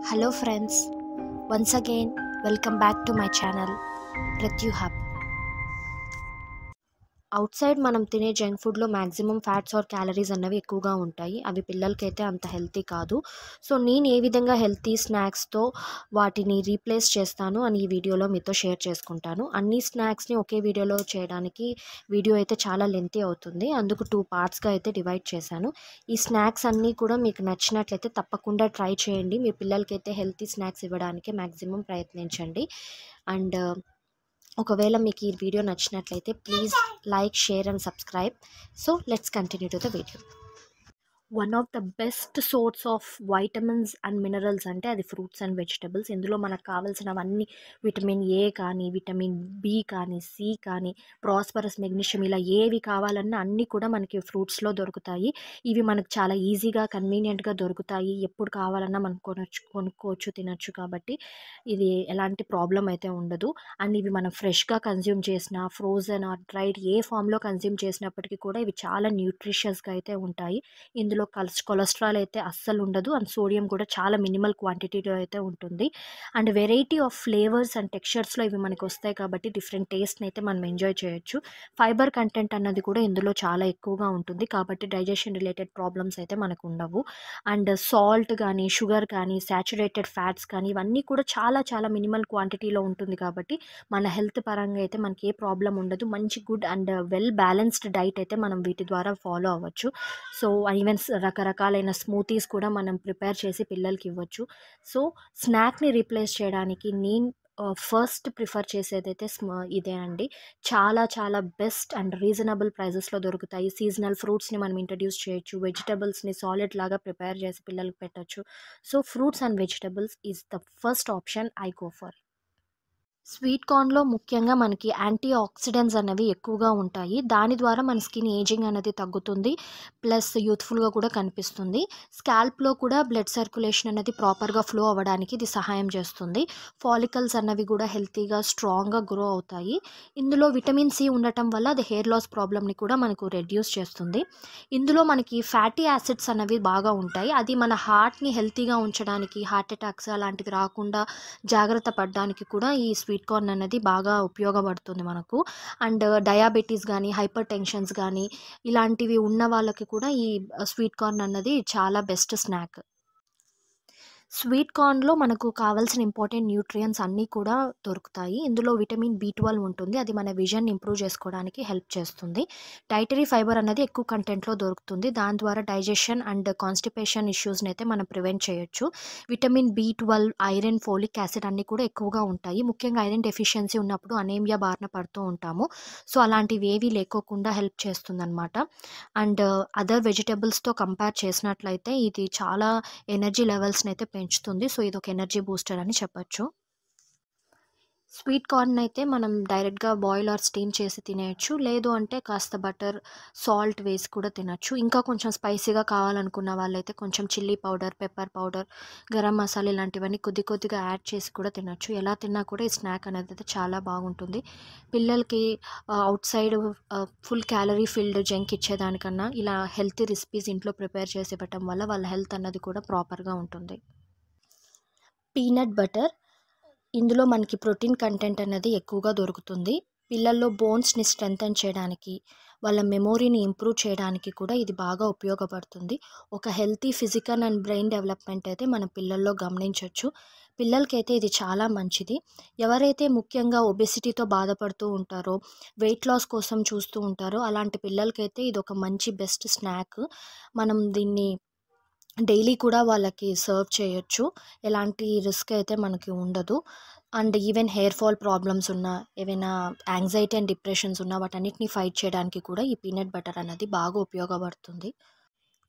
Hello friends, once again welcome back to my channel Pratyu Hub. Out side మనం తినే junk ఫుడ్లో maximum fats are calories అన్నవి ఎక్కువగా ఉంటాయి. అవి పిల్లలకైతే అంత హెల్తీ కాదు. సో నేను ఏ విధంగా హెల్తీ స్నాక్స్తో వాటిని రీప్లేస్ చేస్తాను అని ఈ వీడియోలో మీతో షేర్ చేసుకుంటాను. అన్ని స్నాక్స్ని ఒకే వీడియోలో చేయడానికి వీడియో అయితే చాలా లెంతీ అవుతుంది. అందుకు 2 పార్ట్స్గా అయితే డివైడ్ చేశాను. ఈ స్నాక్స్ అన్నీ కూడా మీకు నచ్చినట్లయితే తప్పకుండా ట్రై చేయండి. మీ పిల్లలకైతే హెల్తీ స్నాక్స్ ఇవ్వడానికి మ్యాక్సిమం ప్రయత్నించండి. అండ్ ఒకవేళ మీకు ఈ వీడియో నచ్చినట్లయితే please like, share and subscribe. So let's continue to the video. One of the best source of vitamins and minerals అంటే అది ఫ్రూట్స్ అండ్ వెజిటబుల్స్. ఇందులో మనకు కావాల్సినవన్నీ విటమిన్ ఏ కానీ, విటమిన్ బి కానీ, సి కానీ, ప్రాస్పరస్, మెగ్నీషియం ఇలా ఏవి కావాలన్నా అన్నీ కూడా మనకి ఫ్రూట్స్లో దొరుకుతాయి. ఇవి మనకు చాలా ఈజీగా కన్వీనియంట్గా దొరుకుతాయి. ఎప్పుడు కావాలన్నా మనం కొనుక్కోవచ్చు, తినచ్చు. కాబట్టి ఇది ఎలాంటి ప్రాబ్లం అయితే ఉండదు. అండ్ ఇవి మనం ఫ్రెష్గా కన్జ్యూమ్ చేసిన, ఫ్రోజన్ ఆర్ డ్రైడ్ ఏ ఫామ్లో కన్జ్యూమ్ చేసినప్పటికీ కూడా ఇవి చాలా న్యూట్రిషియస్గా అయితే ఉంటాయి. ఇందులో కొలెస్ట్రాల్ అయితే అస్సలు ఉండదు. అండ్ సోడియం కూడా చాలా మినిమల్ క్వాంటిటీలో అయితే ఉంటుంది. And variety of flavours and టెక్స్చర్స్లో ఇవి మనకి వస్తాయి కాబట్టి డిఫరెంట్ టేస్ట్ని అయితే మనం ఎంజాయ్ చేయొచ్చు. ఫైబర్ కంటెంట్ అన్నది కూడా ఇందులో చాలా ఎక్కువగా ఉంటుంది కాబట్టి డైజెషన్ రిలేటెడ్ ప్రాబ్లమ్స్ అయితే మనకు ఉండవు. అండ్ సాల్ట్ కానీ, షుగర్ కానీ, సాచురేటెడ్ ఫ్యాట్స్ కానీ ఇవన్నీ కూడా చాలా చాలా మినిమల్ క్వాంటిటీలో ఉంటుంది కాబట్టి మన హెల్త్ పరంగా అయితే మనకి ఏ ప్రాబ్లం ఉండదు. మంచి good and well balanced diet అయితే మనం వీటి ద్వారా ఫాలో అవ్వచ్చు. సో ఈవెన్ రకరకాలైన స్మూతీస్ కూడా మనం ప్రిపేర్ చేసి పిల్లలకి ఇవ్వచ్చు. సో స్నాక్ని రీప్లేస్ చేయడానికి నేను ఫస్ట్ ప్రిఫర్ చేసేదైతే ఇదే అండి. చాలా చాలా బెస్ట్ అండ్ రీజనబుల్ ప్రైజెస్లో దొరుకుతాయి. సీజనల్ ఫ్రూట్స్ని మనం ఇంట్రడ్యూస్ చేయొచ్చు. వెజిటబుల్స్ని సాలిడ్ లాగా ప్రిపేర్ చేసి పిల్లలకి పెట్టచ్చు. So fruits and vegetables is the first option I go for. Sweet కార్న్లో ముఖ్యంగా మనకి యాంటీ ఆక్సిడెంట్స్ అనేవి ఎక్కువగా ఉంటాయి. దాని ద్వారా మన స్కిన్ ఏజింగ్ అనేది తగ్గుతుంది. ప్లస్ యూత్ఫుల్గా కూడా కనిపిస్తుంది. స్కాల్ప్లో కూడా బ్లడ్ సర్క్యులేషన్ అనేది ప్రాపర్గా ఫ్లో అవ్వడానికి ఇది సహాయం చేస్తుంది. ఫాలికల్స్ అన్నవి కూడా హెల్తీగా స్ట్రాంగ్గా గ్రో అవుతాయి. ఇందులో విటమిన్ సి ఉండటం వల్ల అది హెయిర్ లాస్ ప్రాబ్లమ్ని కూడా మనకు రెడ్యూస్ చేస్తుంది. ఇందులో మనకి ఫ్యాటీ యాసిడ్స్ అనేవి బాగా ఉంటాయి. అది మన హార్ట్ని హెల్తీగా ఉంచడానికి, హార్ట్ అటాక్స్ అలాంటివి రాకుండా జాగ్రత్త పడడానికి కూడా ఈ స్వీట్ కార్న్ అనేది బాగా ఉపయోగపడుతుంది మనకు. అండ్ డయాబెటీస్ కానీ, హైపర్ టెన్షన్స్ కానీ ఇలాంటివి ఉన్న వాళ్ళకి కూడా ఈ స్వీట్ కార్న్ అన్నది చాలా బెస్ట్ స్నాక్. స్వీట్ కార్న్లో మనకు కావాల్సిన ఇంపార్టెంట్ న్యూట్రియంట్స్ అన్నీ కూడా దొరుకుతాయి. ఇందులో విటమిన్ బి12 ఉంటుంది. అది మన విజన్ ఇంప్రూవ్ చేసుకోవడానికి హెల్ప్ చేస్తుంది. డైటరీ ఫైబర్ అన్నది ఎక్కువ కంటెంట్లో దొరుకుతుంది. దాని ద్వారా డైజెషన్ అండ్ కాన్స్టిపేషన్ ఇష్యూస్ని అయితే మనం ప్రివెంట్ చేయొచ్చు. Vitamin B12, iron, folic acid అన్నీ కూడా ఎక్కువగా ఉంటాయి. ముఖ్యంగా ఐరన్ డెఫిషియన్సీ ఉన్నప్పుడు అనేమియా బారిన పడుతూ ఉంటాము. సో అలాంటివి ఏవీ లేకోకుండా హెల్ప్ చేస్తుందన్నమాట. అండ్ అదర్ వెజిటబుల్స్తో కంపేర్ చేసినట్లయితే ఇది చాలా ఎనర్జీ లెవెల్స్ని అయితే పెంచుతుంది. సో ఇది ఒక ఎనర్జీ బూస్టర్ అని చెప్పొచ్చు. స్వీట్ కార్న్ అయితే మనం డైరెక్ట్గా బాయిల్ ఆర్ స్టీమ్ చేసి తినేయచ్చు. లేదు అంటే కాస్త బటర్, సాల్ట్ వేసి కూడా తినచ్చు. ఇంకా కొంచెం స్పైసీగా కావాలనుకున్న వాళ్ళైతే కొంచెం chilli powder, pepper powder, garam masala ఇలాంటివన్నీ కొద్ది కొద్దిగా యాడ్ చేసి కూడా తినచ్చు. ఎలా తిన్నా కూడా ఈ స్నాక్ అనేది అయితే చాలా బాగుంటుంది. పిల్లలకి outside full calorie filled junk ఇచ్చేదానికన్నా ఇలా హెల్తీ రెసిపీస్ ఇంట్లో ప్రిపేర్ చేసి ఇవ్వటం వల్ల వాళ్ళ హెల్త్ అన్నది కూడా ప్రాపర్గా ఉంటుంది. పీనట్ బటర్, ఇందులో మనకి ప్రోటీన్ కంటెంట్ అనేది ఎక్కువగా దొరుకుతుంది. పిల్లల్లో బోన్స్ని స్ట్రెంథెన్ చేయడానికి, వాళ్ళ మెమొరీని ఇంప్రూవ్ చేయడానికి కూడా ఇది బాగా ఉపయోగపడుతుంది. ఒక healthy physical and brain development అయితే మన పిల్లల్లో గమనించవచ్చు. పిల్లలకైతే ఇది చాలా మంచిది. ఎవరైతే ముఖ్యంగా ఒబెసిటీతో బాధపడుతూ ఉంటారో, వెయిట్ లాస్ కోసం చూస్తూ ఉంటారో అలాంటి పిల్లలకైతే ఇది ఒక మంచి బెస్ట్ స్నాక్. మనం దీన్ని డైలీ కూడా వాళ్ళకి సర్వ్ చేయొచ్చు. ఎలాంటి రిస్క్ అయితే మనకి ఉండదు. And even hair fall problems ఉన్నా, ఏవైనా యాంగ్జైటీ అండ్ డిప్రెషన్స్ ఉన్నా వాటన్నిటిని ఫైట్ చేయడానికి కూడా ఈ పీనట్ బటర్ అనేది బాగా ఉపయోగపడుతుంది.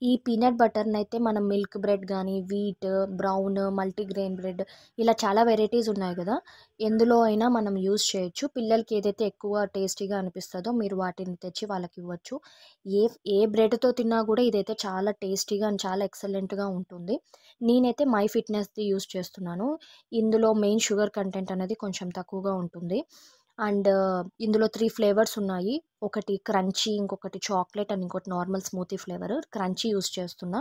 ఈ పీనట్ బటర్ని అయితే మనం మిల్క్ బ్రెడ్ కానీ, వీట్, బ్రౌన్, మల్టీగ్రెయిన్ బ్రెడ్ ఇలా చాలా వెరైటీస్ ఉన్నాయి కదా, ఎందులో అయినా మనం యూజ్ చేయొచ్చు. పిల్లలకి ఏదైతే ఎక్కువ టేస్టీగా అనిపిస్తుందో మీరు వాటిని తెచ్చి వాళ్ళకి ఇవ్వచ్చు. ఏ ఏ బ్రెడ్తో తిన్నా కూడా ఇదైతే చాలా టేస్టీగా అండ్ చాలా ఎక్సలెంట్గా ఉంటుంది. నేనైతే మై ఫిట్నెస్ది యూజ్ చేస్తున్నాను. ఇందులో మెయిన్ షుగర్ కంటెంట్ అనేది కొంచెం తక్కువగా ఉంటుంది. అండ్ ఇందులో 3 ఫ్లేవర్స్ ఉన్నాయి. ఒకటి క్రంచీ, ఇంకొకటి చాక్లెట్ అండ్ ఇంకోటి normal smoothie flavour. Crunchy use చేస్తున్నా.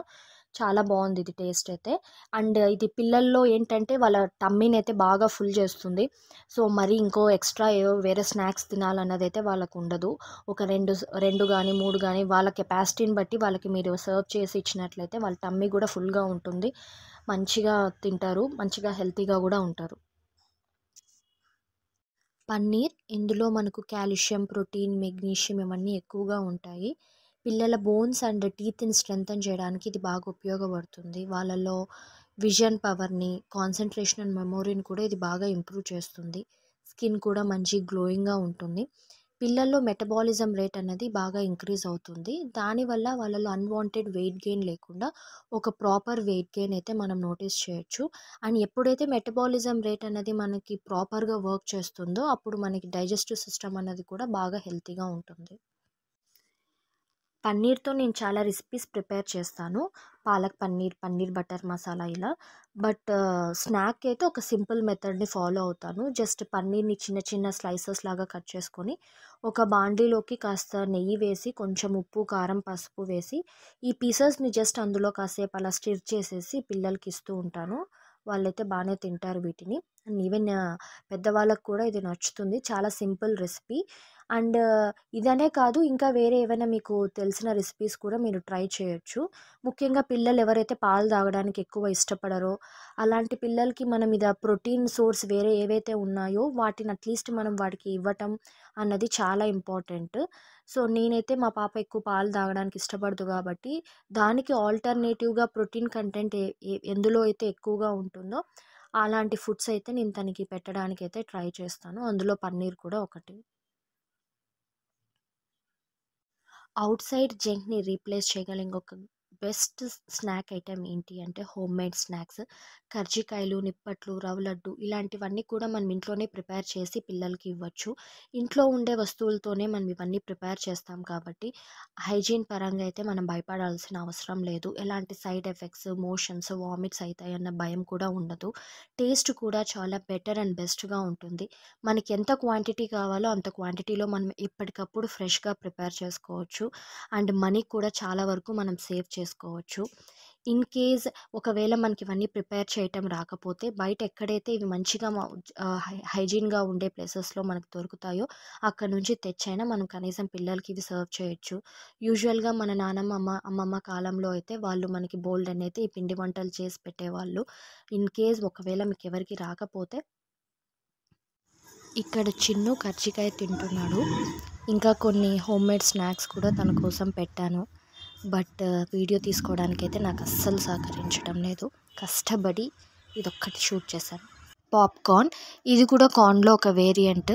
చాలా బాగుంది ఇది టేస్ట్ అయితే. అండ్ ఇది పిల్లల్లో ఏంటంటే వాళ్ళ టమ్మీని అయితే బాగా ఫుల్ చేస్తుంది. సో మరి ఇంకో ఎక్స్ట్రా ఏవో వేరే స్నాక్స్ తినాలన్నది అయితే వాళ్ళకు ఉండదు. ఒక రెండు కానీ 3 కానీ వాళ్ళ కెపాసిటీని బట్టి వాళ్ళకి మీరు సర్వ్ చేసి ఇచ్చినట్లయితే వాళ్ళ టమ్మీ కూడా ఫుల్గా ఉంటుంది. మంచిగా తింటారు, మంచిగా హెల్తీగా కూడా ఉంటారు. పన్నీర్ ఇందులో మనకు కాల్షియం, ప్రోటీన్, మెగ్నీషియం ఇవన్నీ ఎక్కువగా ఉంటాయి. పిల్లల బోన్స్ అండ్ టీత్‌ని స్ట్రెంథెన్ చేయడానికి ఇది బాగా ఉపయోగపడుతుంది. వాళ్ళలో విజన్ పవర్‌ని, కాన్సంట్రేషన్ అండ్ మెమొరీని కూడా ఇది బాగా ఇంప్రూవ్ చేస్తుంది. స్కిన్ కూడా మంచి గ్లోయింగ్‌గా ఉంటుంది. పిల్లల్లో మెటబాలిజం రేట్ అనేది బాగా ఇంక్రీజ్ అవుతుంది. దానివల్ల వాళ్ళలో అన్‌వాంటెడ్ వెయిట్ గెయిన్ లేకుండా ఒక ప్రాపర్ వెయిట్ గెయిన్ అయితే మనం నోటీస్ చేయొచ్చు. అండ్ ఎప్పుడైతే మెటబాలిజం రేట్ అనేది మనకి ప్రాపర్‌గా వర్క్ చేస్తుందో అప్పుడు మనకి డైజెస్టివ్ సిస్టమ్ అన్నది కూడా బాగా హెల్తీగా ఉంటుంది. పన్నీర్‌తో నేను చాలా రెసిపీస్ ప్రిపేర్ చేస్తాను. పాలక్ పన్నీర్, పన్నీర్ బటర్ మసాలా ఇలా. బట్ స్నాక్ అయితే ఒక సింపుల్ మెథడ్‌ని ఫాలో అవుతాను. జస్ట్ పన్నీర్‌ని చిన్న చిన్న స్లైసెస్ లాగా కట్ చేసుకొని, ఒక బాండీలోకి కాస్త నెయ్యి వేసి, కొంచెం ఉప్పు, కారం, పసుపు వేసి, ఈ పీసెస్‌ని జస్ట్ అందులో కాసేపు అలా స్టిర్ చేసేసి పిల్లలకి ఇస్తూ ఉంటాను. వాళ్ళైతే బానే తింటారు వీటిని. అండ్ ఈవెన్ పెద్దవాళ్ళకి కూడా ఇది నచ్చుతుంది. చాలా సింపుల్ రెసిపీ. అండ్ ఇదనే కాదు, ఇంకా వేరే ఏవైనా మీకు తెలిసిన రెసిపీస్ కూడా మీరు ట్రై చేయొచ్చు. ముఖ్యంగా పిల్లలు ఎవరైతే పాలు తాగడానికి ఎక్కువ ఇష్టపడరో, అలాంటి పిల్లలకి మనం ఇది ప్రోటీన్ సోర్స్ వేరే ఏవైతే ఉన్నాయో వాటిని అట్లీస్ట్ మనం వాడికి ఇవ్వటం అన్నది చాలా ఇంపార్టెంట్. సో నేనైతే మా పాప ఎక్కువ పాలు తాగడానికి ఇష్టపడదు కాబట్టి దానికి ఆల్టర్నేటివ్‌గా ప్రోటీన్ కంటెంట్ ఎందులో అయితే ఎక్కువగా ఉంటుందో అలాంటి ఫుడ్స్ అయితే నేను తనకి పెట్టడానికైతే ట్రై చేస్తాను. అందులో పన్నీర్ కూడా ఒకటి. ఔట్‌సైడ్ జంక్‌ని రీప్లేస్ చేయగల ఇంకొక బెస్ట్ స్నాక్ ఐటెమ్ ఏంటి అంటే హోమ్‌మేడ్ స్నాక్స్. కర్జికాయలు, నిప్పట్లు, రవ్వ లడ్డు ఇలాంటివన్నీ కూడా మనం ఇంట్లోనే ప్రిపేర్ చేసి పిల్లలకి ఇవ్వచ్చు. ఇంట్లో ఉండే వస్తువులతోనే మనం ఇవన్నీ ప్రిపేర్ చేస్తాం కాబట్టి హైజీన్ పరంగా అయితే మనం భయపడాల్సిన అవసరం లేదు. ఎలాంటి సైడ్ ఎఫెక్ట్స్, మోషన్స్, వామిట్స్ అయితాయన్న భయం కూడా ఉండదు. టేస్ట్ కూడా చాలా బెటర్ అండ్ బెస్ట్‌గా ఉంటుంది. మనకి ఎంత క్వాంటిటీ కావాలో అంత క్వాంటిటీలో మనం ఎప్పటికప్పుడు ఫ్రెష్‌గా ప్రిపేర్ చేసుకోవచ్చు. అండ్ మనీ కూడా చాలా వరకు మనం సేవ్ చేసుకోవచ్చు. ఇన్ కేస్ ఒకవేళ మనకి ఇవన్నీ ప్రిపేర్ చేయటం రాకపోతే బయట ఎక్కడైతే ఇవి మంచిగా హైజీన్‌గా ఉండే ప్లేసెస్‌లో మనకు దొరుకుతాయో అక్కడి నుంచి తెచ్చైనా మనం కనీసం పిల్లలకి ఇవి సర్వ్ చేయొచ్చు. యూజువల్‌గా మన నానమ్మ, అమ్మమ్మ కాలంలో అయితే వాళ్ళు మనకి బోలెడన్నయితే ఈ పిండి వంటలు చేసి పెట్టేవాళ్ళు. ఇన్ కేస్ ఒకవేళ మీకెవరికీ రాకపోతే ఇక్కడ చిన్ను కర్జికాయ తింటున్నాడు. ఇంకా కొన్ని హోమ్‌మేడ్ స్నాక్స్ కూడా తన కోసం పెట్టాను. బట్ వీడియో తీసుకోవడానికైతే నాకు అస్సలు సహకరించడం లేదు. కష్టపడి ఇదొక్కటి షూట్ చేశాను. పాప్‌కార్న్ ఇది కూడా కార్న్‌లో ఒక వేరియంట్.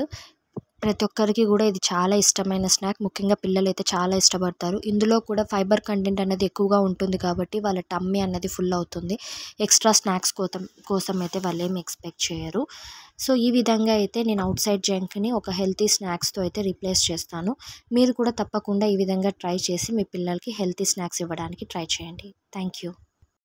ప్రతి ఒక్కరికి కూడా ఇది చాలా ఇష్టమైన స్నాక్. ముఖ్యంగా పిల్లలైతే చాలా ఇష్టపడతారు. ఇందులో కూడా ఫైబర్ కంటెంట్ అనేది ఎక్కువగా ఉంటుంది కాబట్టి వాళ్ళ టమ్మీ అన్నది ఫుల్ అవుతుంది. ఎక్స్ట్రా స్నాక్స్ కోసం అయితే వాళ్ళేమి ఎక్స్‌పెక్ట్ చేయరు. సో ఈ విధంగా అయితే నేను ఔట్‌సైడ్ జంక్‌ని ఒక హెల్తీ స్నాక్స్‌తో అయితే రీప్లేస్ చేస్తాను. మీరు కూడా తప్పకుండా ఈ విధంగా ట్రై చేసి మీ పిల్లలకి హెల్తీ స్నాక్స్ ఇవ్వడానికి ట్రై చేయండి. Thank you.